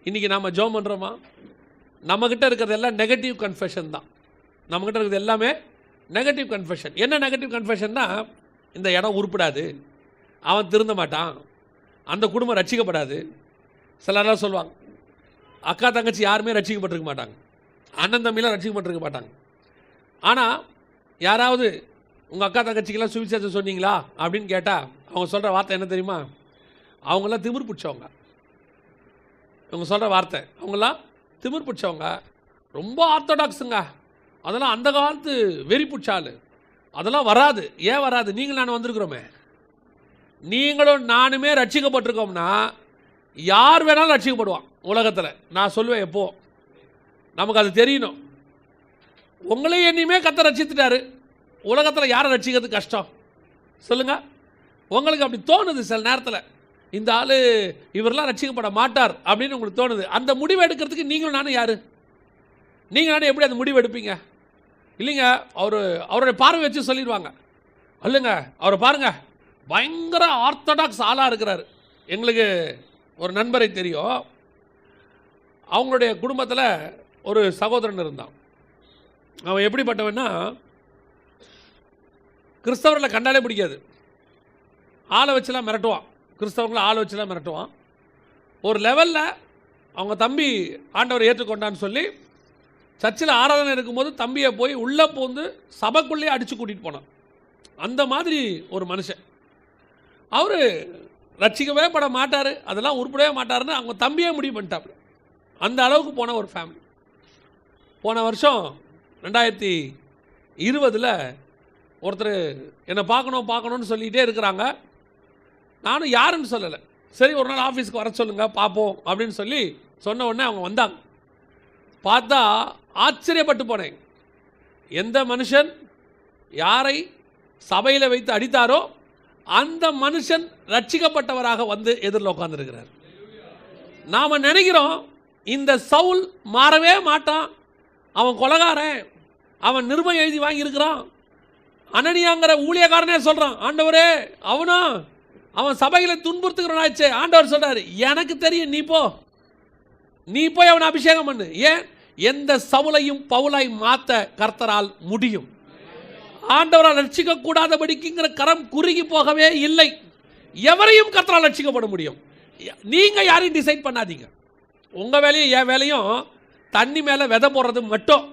இன்றைக்கி நாம் ஜெபம் பண்ணுறோமா? நம்மக்கிட்ட இருக்கிறது எல்லாம் நெகட்டிவ் கன்ஃபெஷன் தான். நம்மக்கிட்ட இருக்கிறது எல்லாமே நெகட்டிவ் கன்ஃபெஷன். என்ன நெகட்டிவ் கன்ஃபெஷன்னா, இந்த இடம் உருப்படாது, அவன் திருந்த மாட்டான், அந்த குடும்பம் ரட்சிக்கப்படாது. சிலரெல்லாம் சொல்லுவாங்க, அக்கா தங்கச்சி யாருமே ரட்சிக்கப்பட்டிருக்க மாட்டாங்க, அண்ணன் தம்பிலாம் ரட்சிக்கப்பட்டிருக்க மாட்டாங்க. ஆனால் யாராவது உங்கள் அக்கா தங்கச்சிக்கெல்லாம் சுவிசேஷம் சொன்னீங்களா அப்படின்னு கேட்டால் அவங்க சொல்கிற வார்த்தை என்ன தெரியுமா? அவங்களாம் திமிர் பிடிச்சவங்க. இவங்க சொல்கிற வார்த்தை, அவங்களாம் திமிர் பிடிச்சவங்க, ரொம்ப ஆர்த்தடாக்ஸுங்க, அதெல்லாம் அந்த காலத்து வெறி பிடிச்சாள், அதெல்லாம் வராது. ஏன் வராது? நீங்கள் நான் வந்திருக்கிறோமே. நீங்களும் நானுமே ரட்சிக்கப்பட்டிருக்கோம்னா யார் வேணாலும் ரட்சிக்கப்படுவான் உலகத்தில். நான் சொல்லுவேன், எப்போ நமக்கு அது தெரியணும். உங்களையும் என்னையுமே கர்த்தர் ரட்சித்துட்டாரு. உலகத்தில் யாரை ரட்சிக்கிறது கஷ்டம் சொல்லுங்கள்? உங்களுக்கு அப்படி தோணுது சில நேரத்தில், இந்த ஆள் இவரெல்லாம் ரட்சிக்கப்பட மாட்டார் அப்படின்னு உங்களுக்கு தோணுது. அந்த முடிவு எடுக்கிறதுக்கு நீங்களும் நானும் யார்? நீங்கள் நானும் எப்படி அந்த முடிவு எடுப்பீங்க? இல்லைங்க, அவருடைய பார்வை வச்சு சொல்லிடுவாங்க, இல்லைங்க அவரை பாருங்கள் பயங்கர ஆர்த்தடாக்ஸ் ஆளாக இருக்கிறார். எங்களுக்கு ஒரு நண்பரை தெரியும், அவங்களுடைய குடும்பத்தில் ஒரு சகோதரன் இருந்தான். அவன் எப்படிப்பட்டவன்னா, கிறிஸ்தவர்களை கண்டாலே பிடிக்காது, ஆளை வச்சுலாம் மிரட்டுவான், கிறிஸ்தவர்களை ஆளை வச்சுலாம் மிரட்டுவான். ஒரு லெவலில் அவங்க தம்பி ஆண்டவரை ஏற்றுக்கொண்டான்னு சொல்லி சர்ச்சில் ஆராதனை இருக்கும்போது தம்பியை போய் உள்ளே போந்து சபைக்குள்ளேயே அடித்து கூட்டிகிட்டு போனான். அந்த மாதிரி ஒரு மனுஷன். அவர் ரட்சிக்கவே பட மாட்டார், அதெல்லாம் உருப்படவே மாட்டாருன்னு அவங்க தம்பியே முடிவு பண்ணிட்டாப்புல. அந்த அளவுக்கு போன ஒரு ஃபேமிலி. போன வருஷம் 2020 ஒருத்தர் என்னை பார்க்கணும்னு சொல்லிகிட்டே இருக்கிறாங்க. நானும் யாருன்னு சொல்லலை. சரி ஒரு நாள் ஆஃபீஸ்க்கு வர சொல்லுங்கள் பார்ப்போம் அப்படின்னு சொல்லி சொன்ன உடனே அவங்க வந்தாங்க. பார்த்தா ஆச்சரியப்பட்டு போனேன். எந்த மனுஷன் யாரை சபையில் வைத்து அடித்தாரோ அந்த மனுஷன் ரட்சிக்கப்பட்டவராக வந்து எதிரில் உட்கார்ந்துருக்கிறார். நாம் நினைக்கிறோம் இந்த சவுல் மாறவே மாட்டான், அவன் கொலைகாரன், அவன் நிருபம் எழுதி வாங்கியிருக்கிறான். அனனியாங்கிற ஊழியக்காரனே சொல்கிறான், ஆண்டவரே அவன் சபையில் துன்புறுத்துக்கிறவனாச்சே. ஆண்டவர் சொல்கிறார், எனக்கு தெரியும், நீ போய் அவனை அபிஷேகம் பண்ணு. ஏன்? எந்த சவுலையும் பவுலாய் மாற்ற கர்த்தரால் முடியும். ஆண்டவரால் ரட்சிக்க கூடாதபடிக்குங்கிற கரம் குறுகி போகவே இல்லை. எவரையும் கர்த்தரால் ரட்சிக்கப்பட முடியும். நீங்கள் யாரையும் டிசைட் பண்ணாதீங்க. உங்கள் வேலையும் என் வேலையும் தண்ணி மேலே விதை போடுறது மட்டும்.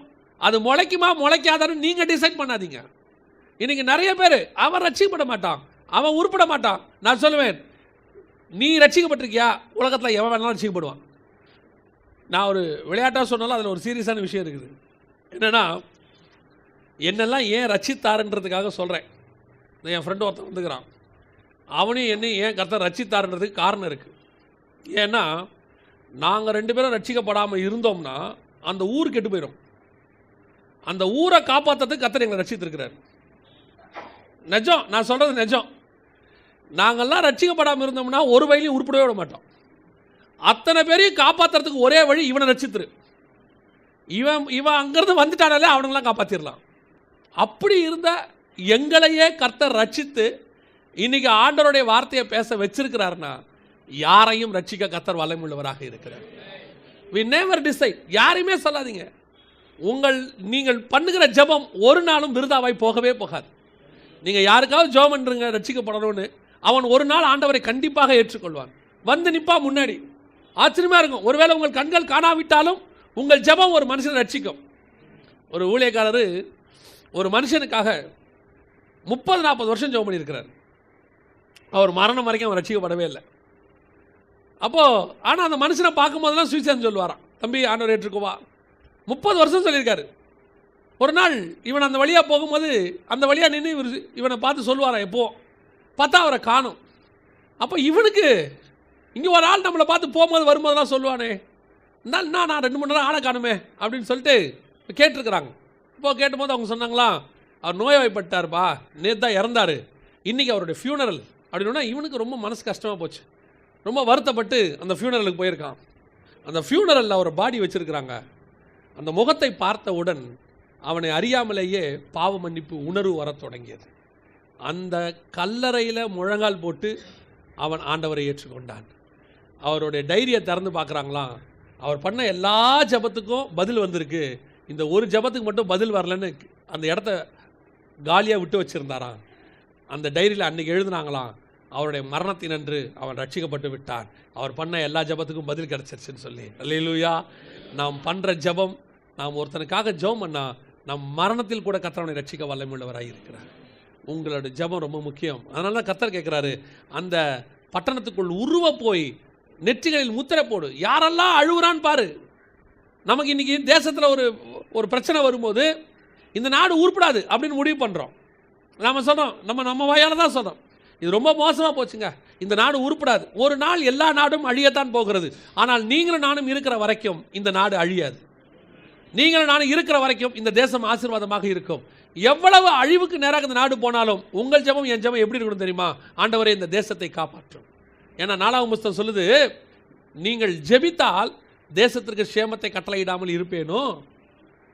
அது முளைக்குமா முளைக்காதான்னு நீங்கள் டிசைட் பண்ணாதீங்க. இன்றைக்கி நிறைய பேர் அவன் ரட்சிக்கப்பட மாட்டான், அவன் உருப்பட மாட்டான். நான் சொல்லுவேன், நீ ரட்சிக்கப்பட்டிருக்கியா? உலகத்தில் எவன் வேணாலும் ரட்சிக்கப்படுவான். நான் ஒரு விளையாட்டாக சொன்னாலும் அதில் ஒரு சீரியஸான விஷயம் இருக்குது. என்னென்னா, என்னெல்லாம் ஏன் ரட்சித்தாருன்றதுக்காக சொல்கிறேன். என் ஃப்ரெண்டு ஒருத்தன் வந்துக்கிறான், அவனையும் என்னையும் ஏன் கர்த்தர் ரட்சித்தாருன்றதுக்கு காரணம் இருக்குது. ஏன்னா நாங்கள் 2 பேரும் ரட்சிக்கப்படாமல் இருந்தோம்னா அந்த ஊர் கெட்டு போயிடும். அந்த ஊரை காப்பாற்றுறதுக்கு கர்த்தர் எங்களை ரட்சித்திருக்கிறார். நிஜம், நான் சொல்கிறது நிஜம். நாங்கள்லாம் ரட்சிக்கப்படாமல் இருந்தோம்னா ஒரு வழியும் உருப்படவே விட மாட்டோம். அத்தனை பேரையும் காப்பாற்றுறதுக்கு ஒரே வழி, இவனை ரட்சித்துரு. இவன் அங்கேருந்து வந்துட்டானாலே அவனுங்களாம் காப்பாற்றிடலாம். அப்படி இருந்த எங்களையே கர்த்தர் ரட்சித்து இன்னைக்கு ஆண்டவருடைய வார்த்தையை பேச வச்சிருக்கிறாருன்னா யாரையும் ரட்சிக்க கர்த்தர் வல்லமையுள்ளவராக இருக்கிறார். we never decide. யாரையுமே சொல்லாதீங்க. நீங்கள் பண்ணுகிற ஜெபம் ஒரு நாளும் விருதாவாய் போகவே போகாது. நீங்கள் யாருக்காவது ஜெபம் பண்ணுறீங்க ரட்சிக்கப்படணும்னு, அவன் ஒரு நாள் ஆண்டவரை கண்டிப்பாக ஏற்றுக்கொள்வான். வந்து நிற்பா முன்னாடி. ஆச்சரியமாக இருக்கும். ஒருவேளை உங்கள் கண்கள் காணாவிட்டாலும் உங்கள் ஜெபம் ஒரு மனுஷனை ரட்சிக்கும். ஒரு ஊழியக்காரர் ஒரு மனுஷனுக்காக 30-40 வருஷம் ஜெபம் பண்ணியிருக்கிறார். அவர் மரணம் வரைக்கும் அவன் ரட்சிக்கப்படவே இல்லை. அப்போது ஆனால் அந்த மனுஷனை பார்க்கும்போதெல்லாம் சுவிசேஷம் சொல்லுவாராம், தம்பி ஆண்டவர் ஏற்றுக்குவா. 30 வருஷம் சொல்லியிருக்காரு. ஒரு நாள் இவன் அந்த வழியாக போகும்போது அந்த வழியாக நின்று இவனை பார்த்து சொல்லுவாராம், எப்போ பார்த்தா அவரை காணும். அப்போ இவனுக்கு இங்கே ஒரு ஆள் நம்மளை பார்த்து போகும்போது வரும்போதெல்லாம் சொல்லுவானே, நான் 2 மணி நேரம் ஆளை காணுமே அப்படின்னு சொல்லிட்டு கேட்டிருக்கிறாங்க. இப்போது கேட்டும்போது அவங்க சொன்னாங்களா, அவர் நோய்வாய்ப்பட்டார்ப்பா, நேற்று தான் இறந்தார், இன்றைக்கி அவருடைய ஃபியூனரல் அப்படின்னா. இவனுக்கு ரொம்ப மனசு கஷ்டமாக போச்சு, ரொம்ப வருத்தப்பட்டு அந்த ஃபியூனரலுக்கு போயிருக்கான். அந்த ஃபியூனரலில் ஒரு பாடி வச்சுருக்கிறாங்க. அந்த முகத்தை பார்த்தவுடன் அவனை அறியாமலேயே பாவ மன்னிப்பு உணர்வு வர தொடங்கியது. அந்த கல்லறையில் முழங்கால் போட்டு அவன் ஆண்டவரை ஏற்றுக்கொண்டான். அவருடைய டைரியை திறந்து பார்க்குறாங்களாம், அவர் பண்ண எல்லா ஜெபத்துக்கும் பதில் வந்திருக்கு, இந்த ஒரு ஜெபத்துக்கு மட்டும் பதில் வரலன்னு அந்த இடத்த காலியாக விட்டு வச்சுருந்தாராம். அந்த டைரியில் அன்றைக்கி எழுதுனாங்களாம், அவருடைய மரணத்தினன்று அவன் ரட்சிக்கப்பட்டு விட்டான், அவர் பண்ண எல்லா ஜெபத்துக்கும் பதில் கிடச்சிருச்சுன்னு சொல்லி. அல்லேலூயா. நாம் பண்ணுற ஜெபம், நாம் ஒருத்தனுக்காக ஜெபம் பண்ணால் நம் மரணத்தில் கூட கர்த்தர் அவனை ரட்சிக்க வல்லமையுள்ளவராக இருக்கிறார். உங்களோட ஜெபம் ரொம்ப முக்கியம். அதனால தான் கர்த்தர் கேட்குறாரு, அந்த பட்டணத்துக்குள் உருவ போய் நெற்றிகளில் முத்திரை போடு. யாரெல்லாம் அழுகுறான்னு பாரு. நமக்கு இன்றைக்கி தேசத்தில் ஒரு பிரச்சனை வரும்போது இந்த நாடு உருப்படாது அப்படின்னு முடிவு பண்ணுறோம். நாம் சொல்கிறோம், நம்ம வாயால் தான் சொல்கிறோம், இது ரொம்ப மோசமாக போச்சுங்க, இந்த நாடு உருப்படாது. ஒரு நாள் எல்லா நாடும் அழியத்தான் போகிறது. ஆனால் நீங்களும் நானும் இருக்கிற வரைக்கும் இந்த நாடு அழியாது. நீங்களும் நானும் இருக்கிற வரைக்கும் இந்த தேசம் ஆசீர்வாதமாக இருக்கும். எவ்வளவு அழிவுக்கு நேராக இந்த நாடு போனாலும் உங்கள் ஜெபம் என் ஜெபம் எப்படி இருக்கணும் தெரியுமா? ஆண்டவரே இந்த தேசத்தை காப்பாற்றும். ஏன்னா 4ஆம் புஸ்தகம் சொல்லுது, நீங்கள் ஜெபித்தால் தேசத்திற்கு சேமத்தை கட்டளையிடாமல் இருப்பேனோ,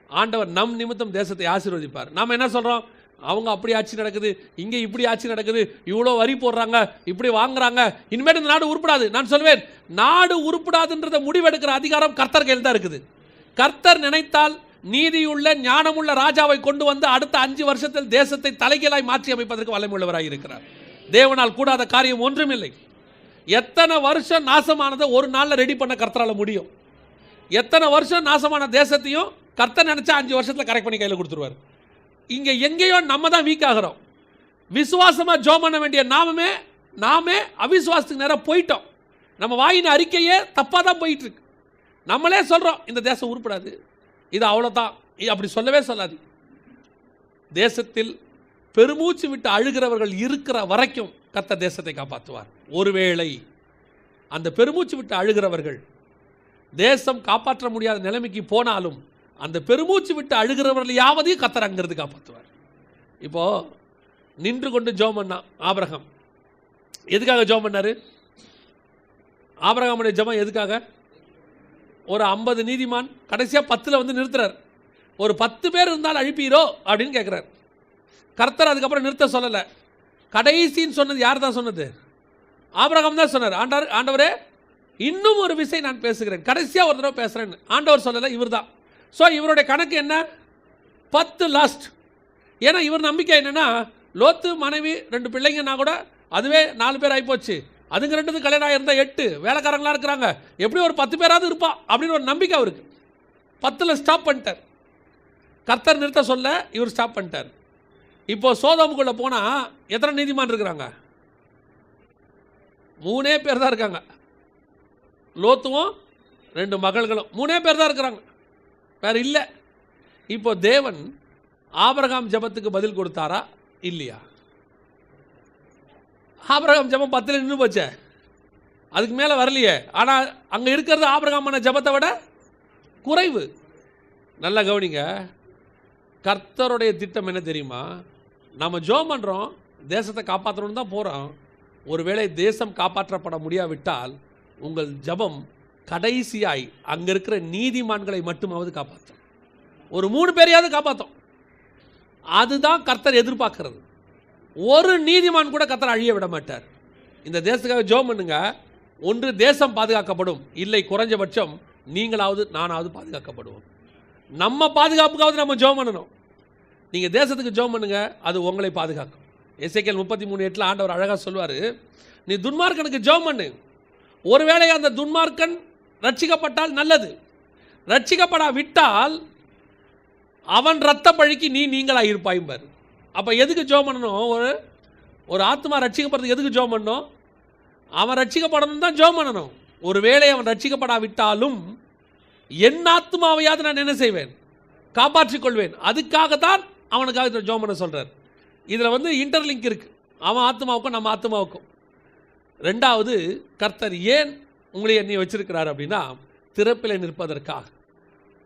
ஆண்டவர் நம் நிமித்தம் தேசத்தை ஆசீர்வதிப்பார். நாம் என்ன சொல்கிறோம்? அவங்க அப்படி ஆட்சி நடக்குது, இங்கே இப்படி ஆட்சி நடக்குது, இவ்வளோ வரி போடுறாங்க, இப்படி வாங்குறாங்க, இனிமேல் இந்த நாடு உருப்படாது. நான் சொல்வேன், நாடு உருப்படாதுன்றத முடிவெடுக்கிற அதிகாரம் கர்த்தர் கையில் தான் இருக்குது. கர்த்தர் நினைத்தால் நீதியுள்ள ஞானமுள்ள ராஜாவை கொண்டு வந்து அடுத்த 5 வருஷத்தில் தேசத்தை தலைகீழாய் மாற்றி அமைப்பதற்கு வல்லமையுள்ளவராக இருக்கிறார். தேவனால் கூடாத காரியம் ஒன்றுமில்லை. எத்தனை வருஷம் நாசமானதை ஒரு நாளில் ரெடி பண்ண கர்த்தரால் முடியும். எத்தனை வருஷம் நாசமான தேசத்தையும் கர்த்தர் நினைச்சா 5 வருஷத்தில் கரெக்ட் பண்ணி கையில் கொடுத்துருவார். இங்கே எங்கேயோ நம்ம தான் வீக் ஆகிறோம். விசுவாசமாக ஜெபம் பண்ண வேண்டிய நாமே அவிசுவாசத்துக்கு நேரம் போயிட்டோம். நம்ம வாயின் அறிக்கையே தப்பாக தான் போயிட்டு இருக்கு. நம்மளே சொல்கிறோம், இந்த தேசம் உருப்படாது, இது அவ்வளோதான். அப்படி சொல்லவே சொல்லாது. தேசத்தில் பெருமூச்சு விட்டு அழுகிறவர்கள் இருக்கிற வரைக்கும் கர்த்தர் தேசத்தை காப்பாற்றுவார். ஒருவேளை அந்த பெருமூச்சு விட்டு அழுகிறவர்கள் தேசம் காப்பாற்ற முடியாத நிலைமைக்கு போனாலும் அந்த பெருமூச்சு விட்டு அழுகிறவர்களையாவதையும் கர்த்தர் அங்கிருந்து காப்பாற்றுவார். இப்போது நின்று கொண்டு ஜெபம் பண்ணான் ஆபிரகாம். எதுக்காக ஜெபம் பண்ணார்? ஆபிரகாமுடைய ஜெபம் எதுக்காக? ஒரு 50 நீதிமான் கடைசியாக 10 வந்து நிறுத்துறார். ஒரு 10 பேர் இருந்தால் அழிப்பீரோ அப்படின்னு கேட்குறார். கர்த்தர் அதுக்கப்புறம் நிறுத்த சொல்லலை. கடைசின்னு சொன்னது யார் தான் சொன்னது? ஆபிரகாம் தான் சொன்னார். ஆண்டவரே இன்னும் ஒரு விஷயம் நான் பேசுகிறேன், கடைசியாக ஒரு தடவை பேசுகிறேன்னு ஆண்டவர் சொல்லலை, இவர் தான். ஸோ இவருடைய கணக்கு என்ன? 10 லாஸ்ட். ஏன்னா இவர் நம்பிக்கை என்னென்னா, லோத்து மனைவி 2 பிள்ளைங்கன்னா கூட அதுவே 4 பேர் ஆகிப்போச்சு, அதுங்க 2 கல்யாணம் ஆகிருந்தால் 8 வேலைக்காரங்களாக இருக்கிறாங்க, எப்படி ஒரு 10 பேராவது இருப்பா அப்படின்னு ஒரு நம்பிக்கை அவருக்கு. 10ல் ஸ்டாப் பண்ணிட்டார். கர்த்தர் நிறுத்த சொல்ல இவர் ஸ்டாப் பண்ணிட்டார். இப்போது சோதோமுக்குள்ளே போனால் எத்தனை நீதிமான் இருக்கிறாங்க? 3 பேர் தான் இருக்காங்க. லோத்துவும் 2 மகள்களும் 3 பேர் தான் இருக்கிறாங்க, வேறு இல்லை. இப்போ தேவன் ஆபிரகாம் ஜெபத்துக்கு பதில் கொடுத்தாரா இல்லையா? ஆபிரகாம் ஜெபம் 10ல் நின்று போச்சே, அதுக்கு மேலே வரலையே. ஆனால் அங்கே இருக்கிறது ஆபிரகாமான ஜெபத்தை விட குறைவு. நல்லா கவனிங்க, கர்த்தருடைய திட்டம் என்ன தெரியுமா? நம்ம ஜெபம் பண்ணுறோம், தேசத்தை காப்பாற்றணும்னு தான் போகிறோம். ஒருவேளை தேசம் காப்பாற்றப்பட முடியாவிட்டால் உங்கள் ஜெபம் கடைசியாய் அங்கே இருக்கிற நீதிமான்களை மட்டுமாவது காப்பாற்றும், ஒரு 3 பேரையாவது காப்பாற்றும். அதுதான் கர்த்தர் எதிர்பார்க்கிறது. ஒரு நீதிமான் கூட கர்த்தர் அழிய விட மாட்டார். இந்த தேசத்துக்காக ஜெபம் பண்ணுங்க. ஒன்று தேசம் பாதுகாக்கப்படும், இல்லை குறைஞ்சபட்சம் நீங்களாவது நானாவது பாதுகாக்கப்படுவோம். நம்ம பாதுகாப்புக்காவது நம்ம ஜெபம் பண்ணணும். நீங்கள் தேசத்துக்கு ஜெபம் பண்ணுங்க, அது உங்களை பாதுகாக்கும். எசேக்கியேல் 33:8 ஆண்டவர் அழகாக சொல்வார், நீ துன்மார்க்கனுக்கு ஜெபம் பண்ணு, ஒருவேளை அந்த துன்மார்க்கன் ரட்சிக்கப்பட்டால் நல்லது, ரட்சிக்கப்படாவிட்டால் அவன் இரத்த பழிக்கு நீங்களாக இருப்பாய்பார். அப்போ எதுக்கு ஜெபம் பண்ணணும்? ஒரு ஆத்மா ரட்சிக்கப்படுறதுக்கு எதுக்கு ஜெபம் பண்ணணும்? அவன் ரட்சிக்கப்படணும் தான் ஜெபம் பண்ணணும். ஒருவேளை அவன் ரட்சிக்கப்படாவிட்டாலும் என் ஆத்மாவையாவது நான் என்ன செய்வேன்? காப்பாற்றிக் கொள்வேன். அதுக்காகத்தான் அவனுக்காக ஜெபம் பண்ண சொல்கிறார். இதில் இன்டர்லிங்க் இருக்குது, அவன் ஆத்மாவுக்கும் நம்ம ஆத்மாவுக்கும். 2வது, கர்த்தர் ஏன் உங்களை என்னை வச்சிருக்கிறார் அப்படின்னா, திறப்பில் நிற்பதற்காக.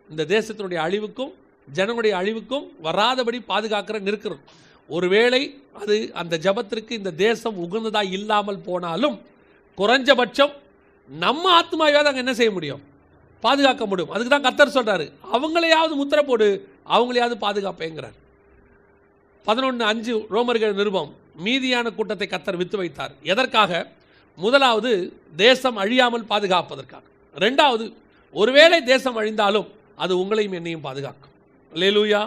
இந்த தேசத்தினுடைய அழிவுக்கும் ஜனங்களுடைய அழிவுக்கும் வராதபடி பாதுகாக்கிற நிற்கிறோம். ஒருவேளை அது அந்த ஜபத்திற்கு இந்த தேசம் உகந்ததாக இல்லாமல் போனாலும் குறைஞ்சபட்சம் நம்ம ஆத்மாவையாவது அங்கே என்ன செய்ய முடியும்? பாதுகாக்க முடியும். அதுக்கு தான் கர்த்தர் சொல்கிறாரு, அவங்களையாவது முத்திரை போடு, அவங்களையாவது பாதுகாப்பேங்கிறார். 11:5 ரோமர்கள் நிருபம், மீதியான கூட்டத்தை கர்த்தர் வித்து வைத்தார். எதற்காக? முதலாவது தேசம் அழியாமல் பாதுகாப்பதற்காக. 2வது ஒருவேளை தேசம் அழிந்தாலும் அது உங்களையும் என்னையும் பாதுகாக்கும். அல்லேலூயா.